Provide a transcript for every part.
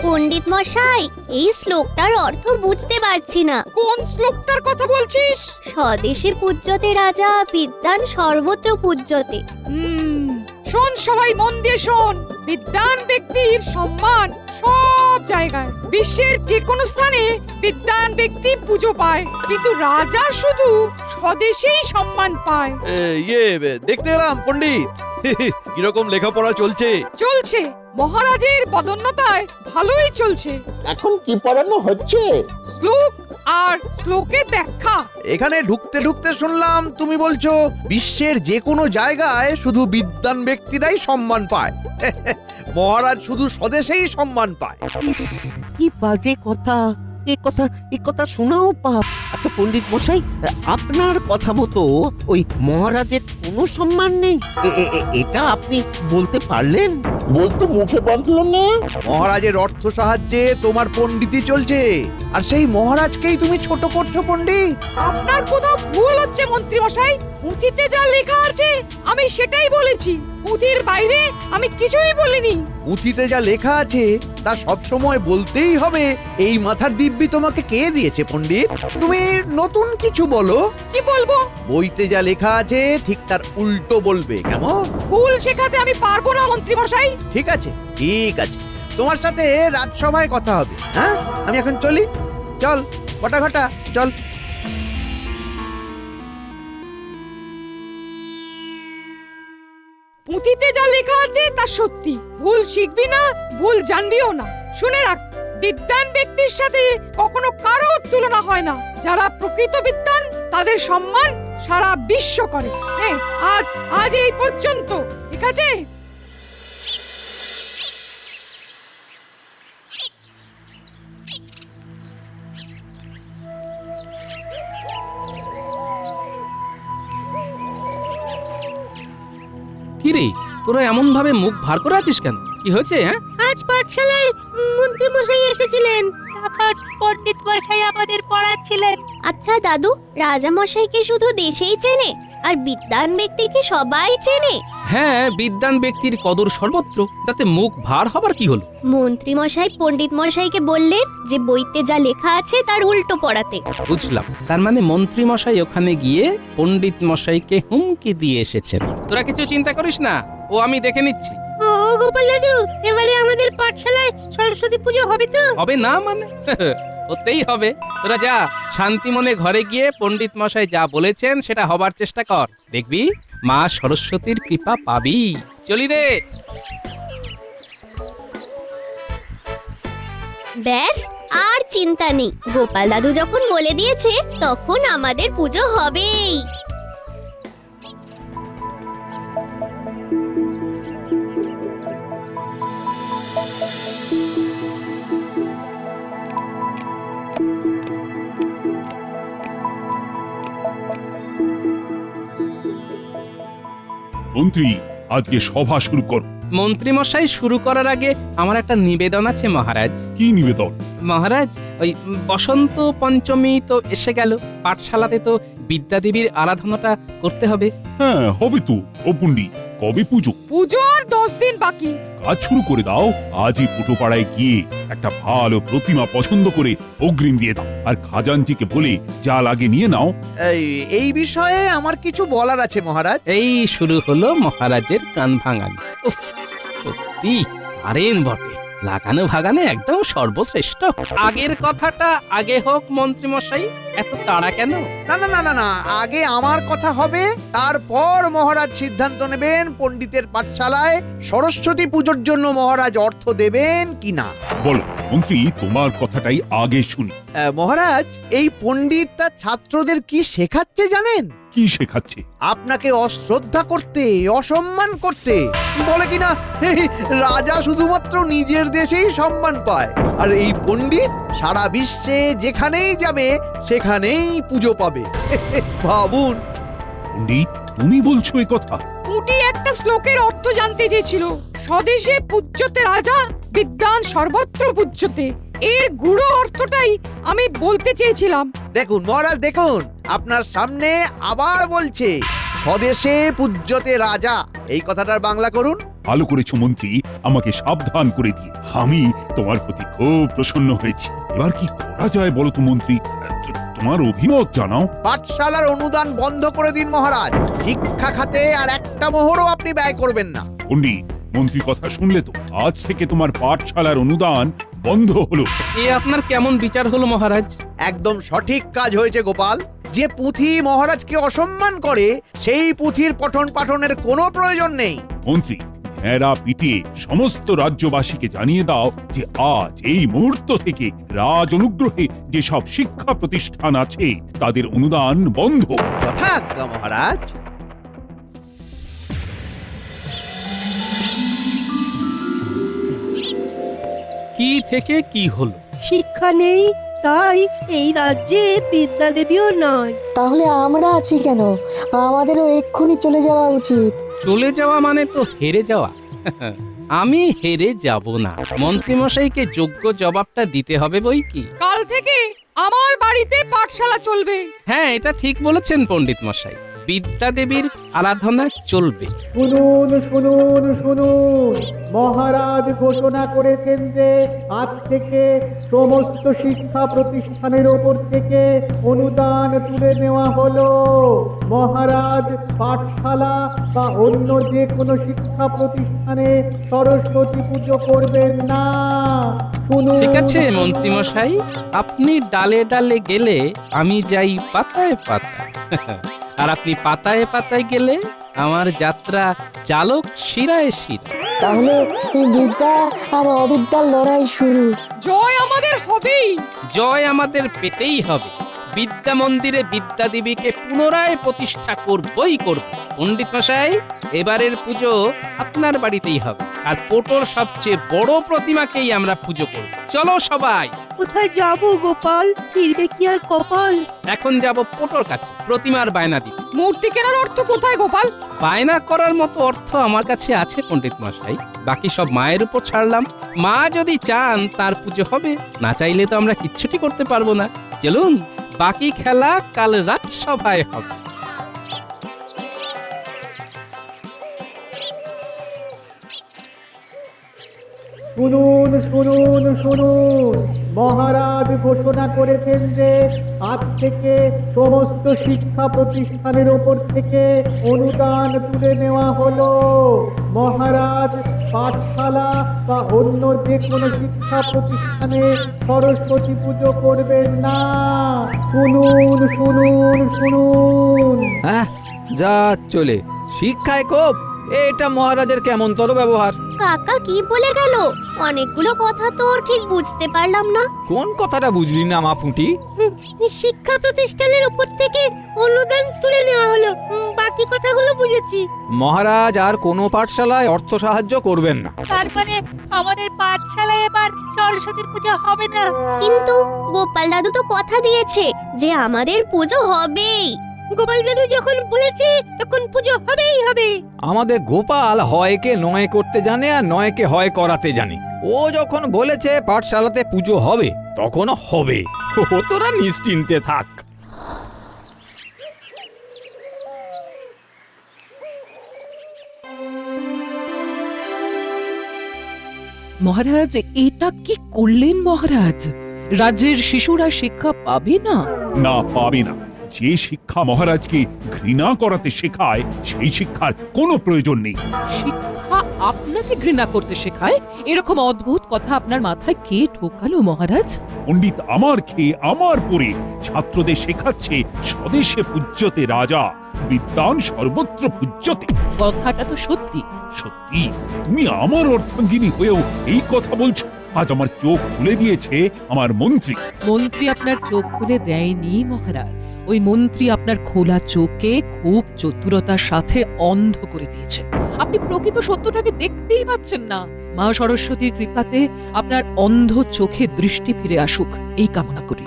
পণ্ডিত মশাই, এই শ্লোকটার অর্থ বুঝতে পারছি না। কোন শ্লোকটার কথা বলছিস? স্বদেশে পূজ্যতে রাজা, বিদ্যান সর্বত্র পূজ্যতে। শোন, সবাই মন দিয়ে শোন। বিদ্বান ব্যক্তির সম্মান সব জায়গায়, বিশ্বের যে কোনো স্থানে বিদ্বান ব্যক্তি পুজো পায়, কিন্তু রাজা শুধু স্বদেশেই সম্মান পায়। দেখতে এলাম পণ্ডিত, কিরকম লেখাপড়া চলছে? চলছে, মহারাজের পদোন্নতায় ভালোই চলছে। এখন কি পড়ানো হচ্ছে? শ্লোক আর শ্লোকের ব্যাখ্যা। এখানে ঢুকতে ঢুকতে শুনলাম তুমি বলছো বিশ্বের যে কোনো জায়গায় শুধু বিদ্বান ব্যক্তিরাই সম্মান পায়। মহারাজ শুধু স্বদেশেই সম্মান পায়। কি বাজে কথা! এ কথা শোনাও পাপ। আচ্ছা পণ্ডিত মশাই, আপনার কথা মতো ওই মহারাজের কোনো সম্মান নেই, এটা আপনি বলতে পারলেন? বলতে মুখে বাঁধল না। মহারাজের অর্থ সাহায্যে তোমার পণ্ডিতই চলছে, আর সেই মহারাজকেই তুমি ছোট করছো পণ্ডিত। আপনার কোথাও ভুল হচ্ছে মন্ত্রী মশাই। পুঁথিতে যা লেখা আছে আমি সেটাই বলেছি, পুঁথির বাইরে আমি কিছুই বলিনি। পুঁথিতে যা লেখা আছে তা সব সময় বলতেই হবে, এই মাথার দিব্যি তোমাকে কে দিয়েছে পণ্ডিত? তুমি নতুন কিছু বলো। কি বলবো? বইতে যা লেখা আছে ঠিক তার উল্টো বলবে, কেমন? ভুল শেখাতে আমি পারবো না মন্ত্রী মশাই। ঠিক আছে, ঠিক আছে, তোমার সাথে রাজসভায় কথা হবে। হ্যাঁ, আমি এখন চলি। চল বটা ঘটা, চল। পুঁথিতে যা লেখা আছে তা সত্যি, ভুল শিখবি না, ভুল জানবিও না। শুনে রাখ, বিদ্বান ব্যক্তির সাথে কখনো কারো তুলনা হয় না। যারা প্রকৃত বিদ্বান তাদের সম্মান সারা বিশ্ব করে। আজ এই পর্যন্ত, ঠিক আছে? কিরে, তোরা এমন ভাবে মুখ ভার করে আছিস কেন? কি হয়েছে? হ্যাঁ, আজ পাঠশালায় মন্ত্রী মশাই এসেছিলেন, তখন পণ্ডিত মশাই আমাদের পড়াচ্ছিলেন। আচ্ছা দাদু, রাজা মশাইকে শুধু দেশেই চেনে, আর বিদ্বান ব্যক্তিকে সবাই চেনে? হ্যাঁ, বিদ্বান ব্যক্তির কদর সর্বত্র, তাতে মুখ ভার হবার কি হলো? মন্ত্রী মশাই পণ্ডিত মশাইকে বললেন যে বইতে যা লেখা আছে তার উল্টো পড়াতে। বুঝলাম, তার মানে মন্ত্রী মশাই ওখানে গিয়ে পণ্ডিত মশাইকে হুমকি দিয়ে এসেছেন। তোরা কিছু চিন্তা করিস না, ও আমি দেখে নিচ্ছি। ও গোপাল দাদু, এবারে আমাদের পাঠশালায় সরস্বতী পুজো হবে তো? হবে না মানে? হতেই হবে। তোরা যা, শান্তি মনে ঘরে গিয়ে পণ্ডিত মশাই যা বলেছেন সেটা হবার চেষ্টা কর, দেখবি মা সরস্বতীর কৃপা পাবি। চলি রে। ব্যাস, আর চিন্তা নেই। গোপাল দাদু যখন বলে দিয়েছে তখন আমাদের পুজো হবেই। মন্ত্রী, আজকে সভা শুরু করো। মন্ত্রী মশাই শুরু করার আগে আমার একটা নিবেদন আছে মহারাজ। কি নিবেদন? মহারাজ, ওই বসন্ত পঞ্চমী তো এসে গেল, পাঠশালাতে তো বিদ্যাদেবীর আরাধনাটা করতে হবে। হ্যাঁ, হবে তো। ও পণ্ডিত, কবে পুজো? পুজোর 10 দিন বাকি। কাজ শুরু করে দাও। আজই পুটোপাড়ায় গিয়ে একটা ভালো প্রতিমা পছন্দ করে অগ্রিম দিয়ে দাও, আর খাজাঞ্চিকে বলে যা লাগে নিয়ে নাও। এই বিষয়ে আমার কিছু বলার আছে মহারাজ। এই শুরু হলো মহারাজের কান ভাঙানি। উফ, সত্যি পারেন বটে, লাগানো ভাগানে একদম সর্বশ্রেষ্ঠ। আগের কথাটা আগে হোক মন্ত্রী মশাই, এত তাড়া কেন? না না না না না, আগে আমার কথা হবে, তারপর মহারাজ সিদ্ধান্ত নেবেন পণ্ডিতের পাঠশালায় সরস্বতী পুজোর জন্য মহারাজ অর্থ দেবেন কিনা। বলো মন্ত্রী, তোমার কথাটাই আগে শুনি। মহারাজ, এই পণ্ডিত তার ছাত্রদের কি শেখাচ্ছে জানেন? কি শেখাচ্ছে? আপনাকে অশ্রদ্ধা করতে, অসম্মান করতে। বলে কিনা রাজা শুধুমাত্র নিজের দেশেই সম্মান পায়, আর এই পণ্ডিত সারা বিশ্বে যেখানেই যাবে সেখানেই পুজো পাবে। ভাবুন। পণ্ডিত, তুমি বলছো এ কথা? পুটি একটা শ্লোকের অর্থ জানতে চেয়েছিল। স্বদেশে পূজ্যতে রাজা, বিদ্বান সর্বত্র পূজ্যতে। এর গুড়ো অর্থটাই আমি বলতে চেয়েছিলাম। দেখুন মহারাজ, দেখুন আপনার সামনে আবার বলছে স্বদেশে পূজ্যতে রাজা। এই কথাটার বাংলা করুন। ভালো করেছো মন্ত্রী আমাকে সাবধান করে দিয়ে। আমি তোমার প্রতি খুব প্রসন্ন হয়েছি। এবার কি করা যায় বলো তো মন্ত্রী, তোমার অভিমত জানাও। পাঠশালার অনুদান বন্ধ করে দিন মহারাজ। শিক্ষা খাতে আর একটা মোহরও আপনি ব্যয় করবেন না। পণ্ডিত, মন্ত্রীর কথা শুনলে তো? আজ থেকে তোমার পাঠশালার অনুদান বন্ধ হলো। এ আপনার কেমন বিচার হলো মহারাজ? একদম সঠিক কাজ হয়েছে গোপাল। যে পুঁথি মহারাজকে অসম্মান করে সেই পুঁথির পঠন পাঠনের কোনো প্রয়োজন নেই। মন্ত্রী, ঘেরা পিটিয়ে সমস্ত রাজ্যবাসীকে জানিয়ে দাও যে আজ এই মুহূর্ত থেকে রাজ অনুগ্রহে যেসব শিক্ষা প্রতিষ্ঠান আছে তাদের অনুদান বন্ধ। যথাজ্ঞা মহারাজ। কি থেকে কি হলো? শিক্ষা নেই, তাই এই রাজ্যে বিদ্যা দেবীও নয়। তাহলে আমরা আছি কেন? আমাদেরও এক্ষুনি চলে যাওয়া উচিত। চলে যাওয়া মানে তো হেরে যাওয়া। আমি হেরে যাব না। মন্ত্রীমশাইকে যোগ্য জবাবটা দিতে হবে বই কি। কাল থেকে আমার বাড়িতে পাঠশালা চলবে। হ্যাঁ, এটা ঠিক বলেছেন পণ্ডিত মশাই। বিদ্যা দেবীর আরাধনা চলবে। শুনুন শুনুন শুনুন, মহারাজ ঘোষণা করেছেন যে আজ থেকে সমস্ত শিক্ষা প্রতিষ্ঠানের ওপর থেকে অনুদান তুলে নেওয়া হলো। মহারাজ পাঠশালা বা অন্য যে কোনো শিক্ষা প্রতিষ্ঠানে সরস্বতী পুজো করবেন না। শুনুন। ঠিক আছে মন্ত্রীমশাই, আপনি ডালে ডালে গেলে আমি যাই পাতায় পাতায়। আর আপনি পাতায় পাতায় গেলে আমার যাত্রা চালক শিরায় শিরা। তাহলে এই বিদ্যা আর অবিদ্যার লড়াই শুরু। জয় আমাদের হবেই। জয় আমাদের পেতেই হবে। বিদ্যা মন্দিরে বিদ্যা দেবীকে পুনরায় প্রতিষ্ঠা করবই করব। পণ্ডিত মশাই, এবারের পুজো আপনার বাড়িতেই হবে। আর পোটোর সবচেয়ে বড় প্রতিমাকেই আমরা পুজো করব। চলো সবাই। কোথায় যাব গোপাল? ফিরবে কি আর কপাল? এখন যাব পোটোর কাছে প্রতিমার বায়না দিতে। মূর্তি কেনার অর্থ কোথায় গোপাল? বায়না করার মতো অর্থ আমার কাছে আছে পণ্ডিত মশাই। বাকি সব মায়ের উপর ছাড়লাম। মা যদি চান তার পুজো হবে, না চাইলে তো আমরা কিচ্ছুটি করতে পারবো না। চলুন, বাকি খেলা কাল রাজসভায় হবে। শুনুন শুনুন শুনুন, মহারাজ ঘোষণা করেছেন যে আজ থেকে সমস্ত শিক্ষা প্রতিষ্ঠানের ওপর থেকে অনুদান তুলে নেওয়া হলো। মহারাজ পাঠশালা বা অন্য যে কোনো শিক্ষা প্রতিষ্ঠানে সরস্বতী পুজো করবেন না। শুনুন শুনুন শুনুন। হ্যাঁ, যা চলে শিক্ষায় কোপ, এটা মহারাজের কেমনতর ব্যবহার। কাকা কি বলে গেল? অনেকগুলো কথা তো ঠিক বুঝতে পারলাম না। কোন কথাটা বুঝলি না মা ফুটি? শিক্ষা প্রতিষ্ঠানের উপর থেকে অনুদান তুলে নেওয়া হলো, বাকি কথাগুলো বুঝেছি। মহারাজ আর কোনো পাঠশালায় অর্থ সাহায্য করবেন না। তার মানে আমাদের পাঠশালায় এবার সরস্বতীর পূজা হবে না। কিন্তু গোপাল দাদু তো কথা দিয়েছে যে আমাদের পুজো হবেই। গোপাল দাদু যখন বলেছে তখন পুজো হবেই হবে। আমাদের গোপাল হয়কে নয় করতে জানে আর নয়কে হয় করাতে জানে। ও যখন বলেছে পাঠশালাতে পুজো হবে, তখন হবে। ও তোরা নিশ্চিন্তে থাক। মহারাজ, এটা কি করলেন মহারাজ? রাজ্যের শিশুরা শিক্ষা পাবে না? না, পাবে না। যে শিক্ষা মহারাজকে ঘৃণা করাতে শেখায় সেই শিক্ষার কোনো প্রয়োজন নেই। শিক্ষা আপনাকে ঘৃণা করতে শেখায়? এরকম অদ্ভুত কথা আপনার মাথায় কে ঢোকালো মহারাজ? পণ্ডিত আমার খেয়ে আমার পরে ছাত্রদের শেখাচ্ছে স্বদেশে পূজ্যতে রাজা, বিদ্বান সর্বত্র পূজ্যতে। কথাটা তো সত্যি। সত্যি? তুমি আমার অর্ধাঙ্গিনী হয়েও এই কথা বলছো? আজ আমার চোখ খুলে দিয়েছে আমার মন্ত্রী। মন্ত্রী আপনার চোখ খুলে দেয়নি মহারাজ। ওই মন্ত্রী আপনার খোলা চোখে খুব চতুরতার সাথে অন্ধ করে দিয়েছে। আপনি প্রকৃত সত্যটাকে দেখতেই পাচ্ছেন না। মা সরস্বতীর কৃপাতে আপনার অন্ধ চোখে দৃষ্টি ফিরে আসুক, এই কামনা করি।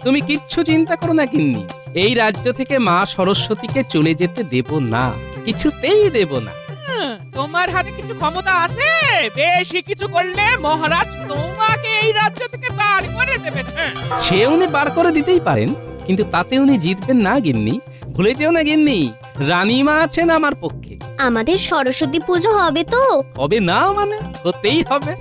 তুমি কিচ্ছু চিন্তা করো না গিন্নি। এই রাজ্য থেকে মা সরস্বতীকে চলে যেতে দেব না, কিছুতেই দেব না। তোমার হাতে কিছু ক্ষমতা আছে? বেশি কিছু করলে মহারাজ তোমাকে এই রাজ্য থেকে বার করে দেবেন। সে উনি বার করে দিতেই পারেন, কিন্তু তাতে উনি জিতবেন না গিন্নি। ভুলে যেও না গিন্নি, রানীমা আছেন আমার পক্ষে। আমাদের সরস্বতী পুজো হবে তো? হবে না মানে হতেই হবে।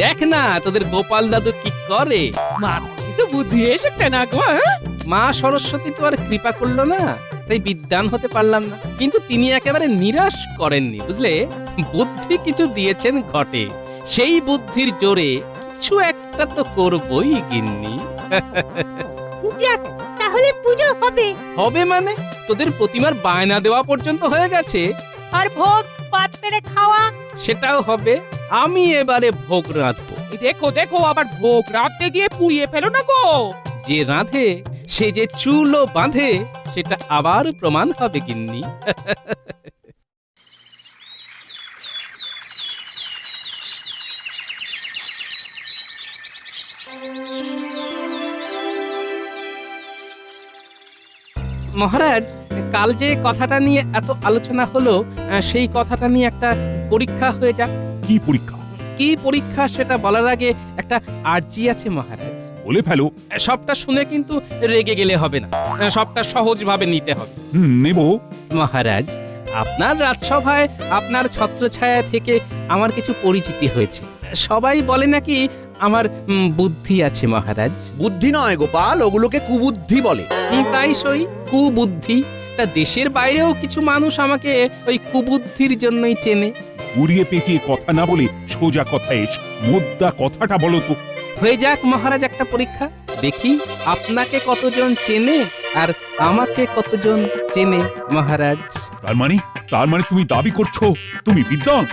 দেখ না তোদের গোপাল দাদু কি করে। মাথায় তো বুদ্ধি এসেছে না গো, হ্যাঁ? মা সরস্বতী তো আর কৃপা করলো না, তাই বিদ্বান হতে পারলাম না। কিন্তু তিনি একেবারে নিরাশ করেননি, বুঝলে। বুদ্ধি কিছু দিয়েছেন ঘটে, সেই বুদ্ধির জোরে কিছু একটা তো করবই গিন্নি। যাক, তাহলে পুজো হবে। হবে মানে তোদের প্রতিমার বায়না দেওয়া পর্যন্ত হয়ে গেছে। আর ভোগ পাত পেড়ে খাওয়া? সেটাও হবে। আমি এবারে ভোগ রাঁধবো। এই দেখো দেখো, আবার ভোগ রাখতে গিয়ে পুড়িয়ে ফেলো না গো। যে রাঁধে সে যে চুলও বাঁধে, সেটা আবার প্রমাণ হবে গিন্নি। মহারাজ, কাল যে কথাটা নিয়ে এত আলোচনা হলো, সেই কথাটা নিয়ে একটা পরীক্ষা হয়ে যাক। কি পরীক্ষা? কি পরীক্ষা সেটা বলার আগে একটা আর্জি আছে মহারাজ। বলে ফেলো। সবটা শুনে কিন্তু রেগে গেলে হবে না, সবটা সহজভাবে নিতে হবে। নেব। মহারাজ, আপনার রাজসভায় আপনার ছত্রছায়া থেকে আমার কিছু পরিচিতি হয়েছে। সবাই বলে নাকি আমার বুদ্ধি আছে মহারাজ। বুদ্ধি নয় গোপাল, ওগুলোকে কুবুদ্ধি বলে। তাই সই, কুবুদ্ধি। তা দেশের বাইরেও কিছু মানুষ আমাকে ওই কুবুদ্ধির জন্যই চেনে। উড়িয়ে পেঁচিয়ে কথা না বলে সোজা কথা এসো। মোদ্দা কথাটা বলো তো। হয়ে যাক মহারাজ একটা পরীক্ষা, দেখি আপনাকে কতজন চেনে আর আমাকে কতজন চেনে মহারাজ। তার মানে তুমি দাবি করছো তুমি বিদ্বান?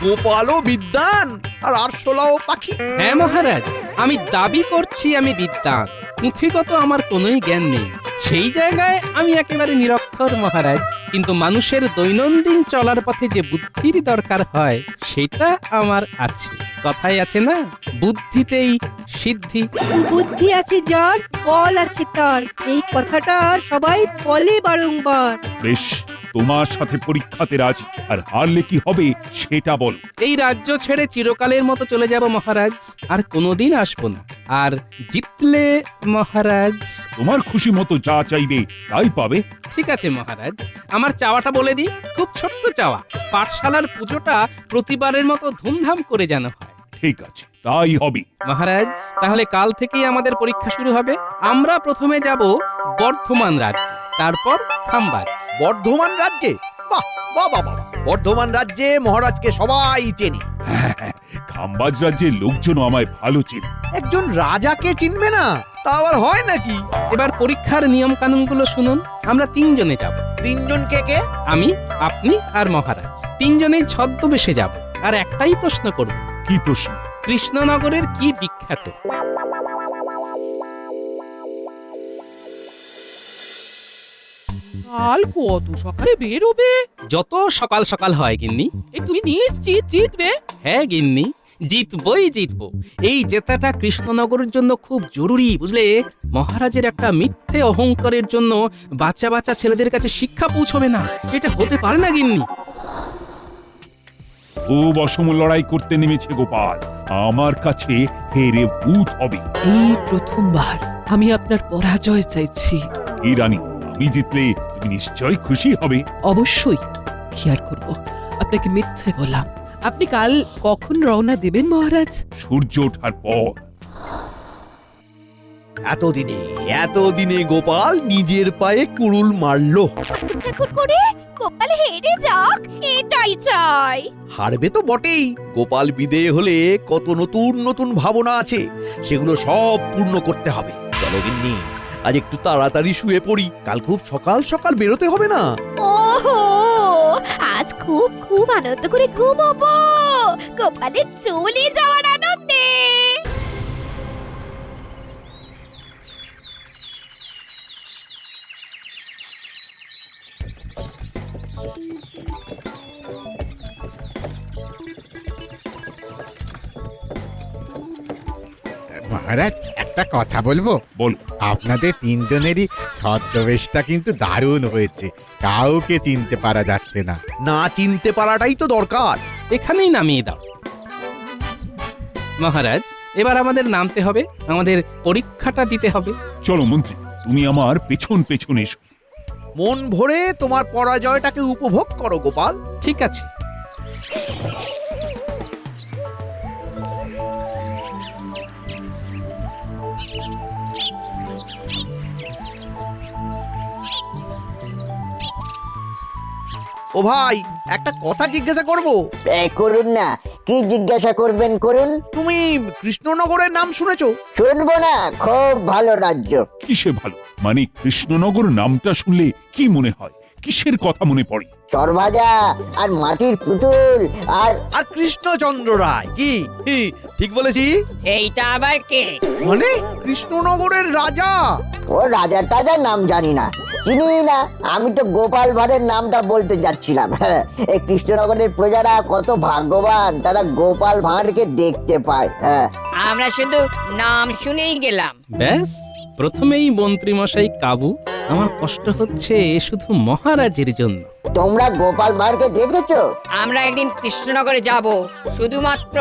গোপালও বিদ্বান আর আরশোলাও পাখি। হ্যাঁ মহারাজ, আমি দাবি করছি আমি বিদ্বান, পুঁথিগত আমার কোনোই জ্ঞান নেই। সেই জায়গায় আমি একেবারে নিরক্ষর মহারাজ। কিন্তু মানুষের দৈনন্দিন চলার পথে যে বুদ্ধির দরকার হয় সেটা আমার আছে। কথাই আছে না, বুদ্ধিতেই সিদ্ধি। বুদ্ধি আছে যার, বল আছে তার। এই কথাটা সবাই বলে বারংবার। বেশ, তোমার সাথে পরীক্ষাতে রাজি। আর হারলে কি হবে সেটা বলো। এই রাজ্য ছেড়ে চিরকালের মতো চলে যাব মহারাজ, আর কোনোদিন আসবো না। আর জিতলে মহারাজ? তোমার খুশি মতো যা চাইবে তাই পাবে। ঠিক আছে মহারাজ, আমার চাওয়াটা বলে দিই, খুব ছোট্ট চাওয়া। পাঠশালার পুজোটা প্রতিবারের মতো ধুমধাম করে যেন হয়। ঠিক আছে, তাই হবে মহারাজ। তাহলে কাল থেকেই আমাদের পরীক্ষা শুরু হবে। আমরা প্রথমে যাব বর্ধমান রাজ্যে, তারপর খাম্বাজ। বর্ধমান রাজ্যে? বাহ বাহ বাহ বাহ! বর্ধমান রাজ্যে মহারাজকে সবাই চেনে। খাম্বাজ রাজ্যের লোকজন আমায় ভালো চেনে। একজন রাজাকে চিনবে না, তা আবার হয় নাকি? এবার পরীক্ষার নিয়ম কানুনগুলো শুনুন। আমরা তিনজনে যাব। তিনজন কে কে? আমি, আপনি আর মহারাজ। তিনজনেই ছদ্মবেশে যাব, আর একটাই প্রশ্ন করব। কি প্রশ্ন? কৃষ্ণনগরের কি বিখ্যাত? কাল কত সকালে বেরোবে? যত সকাল সকাল হয় গিন্নি। এই তুমি নিশ্চিত জিতবে? হ্যাঁ গিন্নি, জিতবই জিতবো। এই জেতাটা কৃষ্ণনগরের জন্য খুব জরুরি, বুঝলে। মহারাজের একটা মিথ্যে অহংকারের জন্য বাচ্চা বাচ্চা ছেলেদের কাছে শিক্ষা পৌঁছবে না। এটা হতে পারে না গিন্নি। খুব অসম লড়াই করতে নেমেছে গোপাল, আমার কাছে হেরে ভূত হবে। এই প্রথমবার আমি আপনার পরাজয় চাইছি। এই রানী, আমি জিতলে তুমি নিশ্চয়ই খুশি হবে। অবশ্যই। কি আর করব, আপনাকে মিথ্যে বললাম। আপনি কাল কখন রওনা দেবেন মহারাজ? সূর্য ওঠার পর। এতদিনে গোপাল নিজের পায়ে কুড়ুল মারলো। ঠাকুর করে গোপাল হেরে যাক, এটাই চাই। হারবে তো বটেই। গোপাল বিদেয় হলে কত নতুন নতুন ভাবনা আছে, সেগুলো সব পূর্ণ করতে হবে। চলো গিন্নি, আজ একটু তাড়াতাড়ি শুয়ে পড়ি, কাল খুব সকাল সকাল বেরোতে হবে না? ওহো, আজ খুব খুব আনন্দ করে ঘুমোবো, গোপালের চলে যাওয়ার আনন্দে। মহারাজ, একটা কথা বলবো? বল। আপনাদের তিনজনেরই ছদ্মবেশটা কিন্তু দারুণ হয়েছে, কাউকে চিনতে পারা যাচ্ছে না। না চিনতে পারাটাই তো দরকার। এখানেই নামিয়ে দাও মহারাজ। এবার আমাদের নামতে হবে, আমাদের পরীক্ষাটা দিতে হবে। চলো মন্ত্রী, তুমি আমার পেছন পেছন এসো। মন ভরে তোমার পরাজয়টাকে উপভোগ করো গোপাল। ঠিক আছে। ও ভাই, একটা কথা জিজ্ঞাসা করব। করুন না, কি জিজ্ঞাসা করবেন করুন। তুমি কৃষ্ণনগরের নাম শুনেছো? শুনবো না, খুব ভালো রাজ্য। কিসে ভালো? মানে কৃষ্ণনগর নামটা শুনলে কি মনে হয়? কিসের কথা মনে পড়ে? সরভাজা আর মাটির পুতুল আর আর কৃষ্ণচন্দ্র রায়। কি ঠিক বলেছি? এইটা আবার কে? মানে কৃষ্ণনগরের রাজা। ও রাজা টাজার নাম জানি না, চিনি না। আমি তো গোপাল ভাঁড়ের নামটা বলতে যাচ্ছিলাম। এই কৃষ্ণনগরের প্রজারা কত ভাগ্যবান, তারা গোপাল ভাঁড়কে দেখতে পায়। আমরা শুধু নাম শুনেই গেলাম। ব্যাস, প্রথমেই মন্ত্রী মশাই কাবু। আমার কষ্ট হচ্ছে শুধু মহারাজের জন্য। তোমরা গোপাল ভাঁড়কে দেখেছো? আমরা একদিন কৃষ্ণনগরে যাব শুধুমাত্র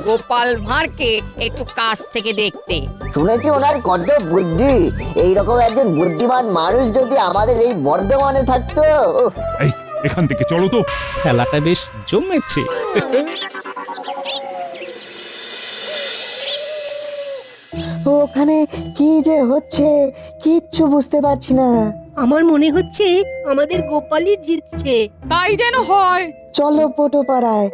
গোপাল ভাঁড়কে একটু কাছ থেকে দেখতে। শুনেছি ওনার কত বুদ্ধি। এইরকম একজন বুদ্ধিমান মানুষ যদি আমাদের এই বর্ধমানে থাকতো। এই, এখান থেকে চলো তো। খেলাটা বেশ জমেছে। ওখানে কি যে হচ্ছে কিচ্ছু বুঝতে পারছি না। আমার মনে হচ্ছে আমাদের গোপালই জিতছে। তাই যেন হয়। চলো পোটো পাড়ায়,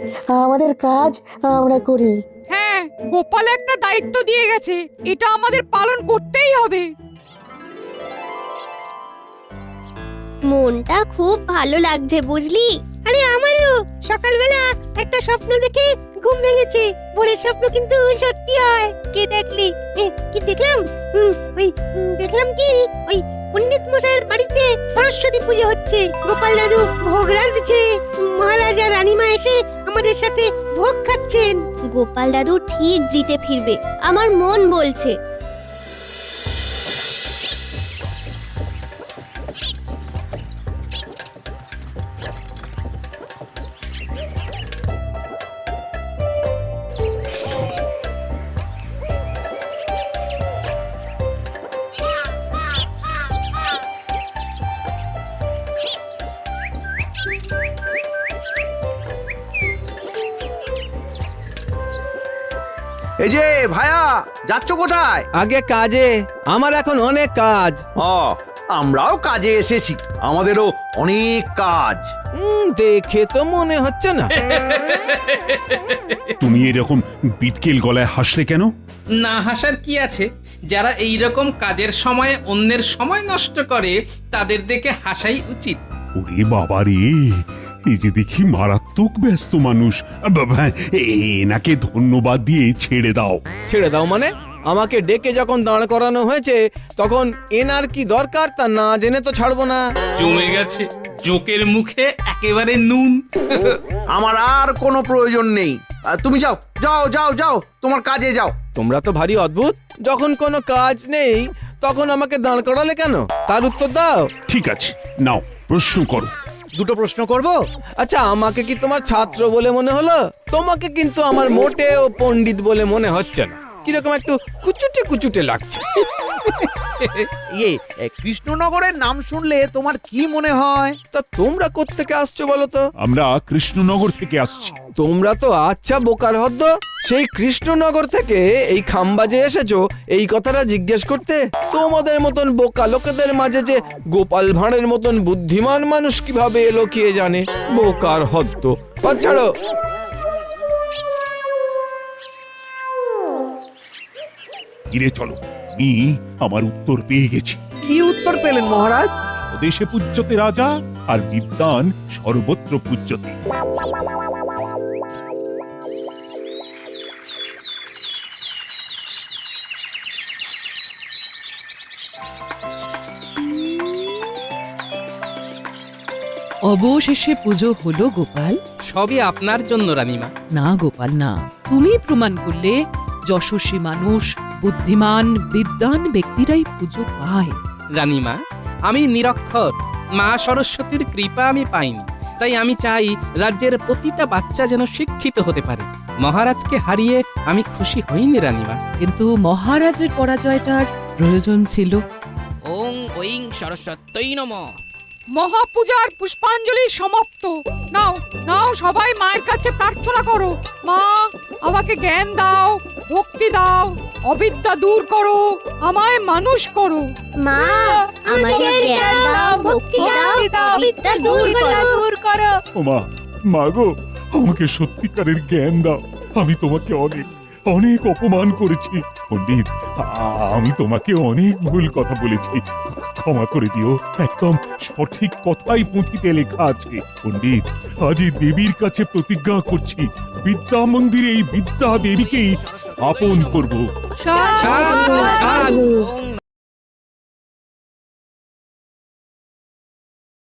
আমাদের কাজ আমরা করি। হ্যাঁ, গোপাল একটা দায়িত্ব দিয়ে গেছে, এটা আমাদের পালন করতেই হবে। মনটা খুব ভালো লাগছে বুঝলি। আরে আমারও সকালবেলা একটা স্বপ্ন দেখে ঘুম ভেঙেছে। ভোরের স্বপ্ন কিন্তু সত্যি হয়। কে দেখলি? কি দেখলাম? দেখলাম কি ওই পণ্ডিত মশাইয়ের বাড়িতে সরস্বতী পুজো হচ্ছে। গোপাল দাদু ভোগ রাঁধছে, মহারাজা রানীমা এসে আমাদের সাথে ভোগ খাচ্ছেন। গোপাল দাদু ঠিক জিতে ফিরবে, আমার মন বলছে। এই যে ভায়া, যাচ্ছ কোথায়? আগে কাজে, আমার এখন অনেক কাজ। আমরাও কাজে এসেছি, আমাদেরও অনেক কাজ। দেখে তো মনে হচ্ছে না। তুমি এরকম বিটকেল গলায় হাসলে কেন? না হাসার কি আছে? যারা এই রকম কাজের সময় অন্যের সময় নষ্ট করে তাদের দেখে হাসাই উচিত। ওরে বাবা রে, এই যে দেখি মারাত্মক ব্যস্ত মানুষ। এনাকে ধন্যবাদ দিয়ে ছেড়ে দাও। ছেড়ে দাও মানে? আমাকে ডেকে যখন দাঁড় করানো হয়েছে তখন এনার কি দরকার তা না জেনে তো ছাড়বো না। জমে গেছে, জোকের মুখে একেবারে নুন। আমার আর কোনো প্রয়োজন নেই, তুমি যাও যাও যাও যাও, তোমার কাজে যাও। তোমরা তো ভারী অদ্ভুত, যখন কোনো কাজ নেই তখন আমাকে দাঁড় করালে কেন তার উত্তর দাও। ঠিক আছে, নাও প্রশ্ন করো। দুটো প্রশ্ন করব? আচ্ছা, আমাকে কি তোমার ছাত্র বলে মনে হলো? তোমাকে কিন্তু আমার মোটেও পণ্ডিত বলে মনে হচ্ছে না, কিরকম একটু কুচুটে কুচুটে লাগছে। কৃষ্ণনগরের নাম শুনলে তোমার কি মনে হয়? তা তোমরা কোত্থেকে আসছো বলো তো? আমরা কৃষ্ণনগর থেকে আসছি। তোমরা তো আচ্ছা বোকার হদ্দ, সেই কৃষ্ণনগর থেকে এই খাম্বাজে এসেছো এই কথাটা জিজ্ঞেস করতে? তোমাদের মতন বোকা লোকেদের মাঝে যে গোপাল ভাঁড়ের মতন বুদ্ধিমান মানুষ কিভাবে এলো কে জানে। বোকার হদ্দ। ছাড়ো। ফিরে চলো, আমি আমার উত্তর পেয়ে গেছি। কি উত্তর পেলেন মহারাজ? দেশে পূজ্যতে রাজা আর বিদ্বান সর্বত্র পূজ্যতে। অবশেষে পুজো হলো গোপাল। সবই আপনার জন্য রানীমা। না গোপাল না, তুমি প্রমাণ করলে যশস্বী মানুষ, বুদ্ধিমান বিদ্বান ব্যক্তিরাই পুজো পায়। রানীমা, আমি নিরক্ষর, মা সরস্বতীর কৃপা আমি পাইনি, তাই আমি চাই রাজ্যের প্রতিটা বাচ্চা যেন শিক্ষিত হতে পারে। মহারাজকে হারিয়ে আমি খুশি হইনি রানীমা। কিন্তু মহারাজের পরাজয়টার প্রয়োজন ছিল। ওং ঐং সরস্বত্যই নমঃ। মহাপূজার পুষ্পাঞ্জলি সমাপ্ত। নাও নাও সবাই মায়ের কাছে প্রার্থনা করো, মা আমাকে জ্ঞান দাও, ভক্তি দাও, অবিদ্যা দূর করো, আমায় মানুষ করো। মা আমাকে জ্ঞান দাও, ভক্তি দাও, অবিদ্যা দূর করো। ও মা, মা গো, আমাকে সত্যিকারের জ্ঞান দাও। আমি তোমাকে অনেক অনেক অপমান করেছি পণ্ডিত। আমি তোমাকে অনেক ভুল কথা বলেছি, ক্ষমা করে দিও। একদম সঠিক কথাই পুঁথিতে লেখা আছে পণ্ডিত। আজই দেবীর কাছে প্রতিজ্ঞা করছি, বিদ্যা মন্দিরে এই বিদ্যা দেবীকেই স্থাপন করব। সাধু, সাধু।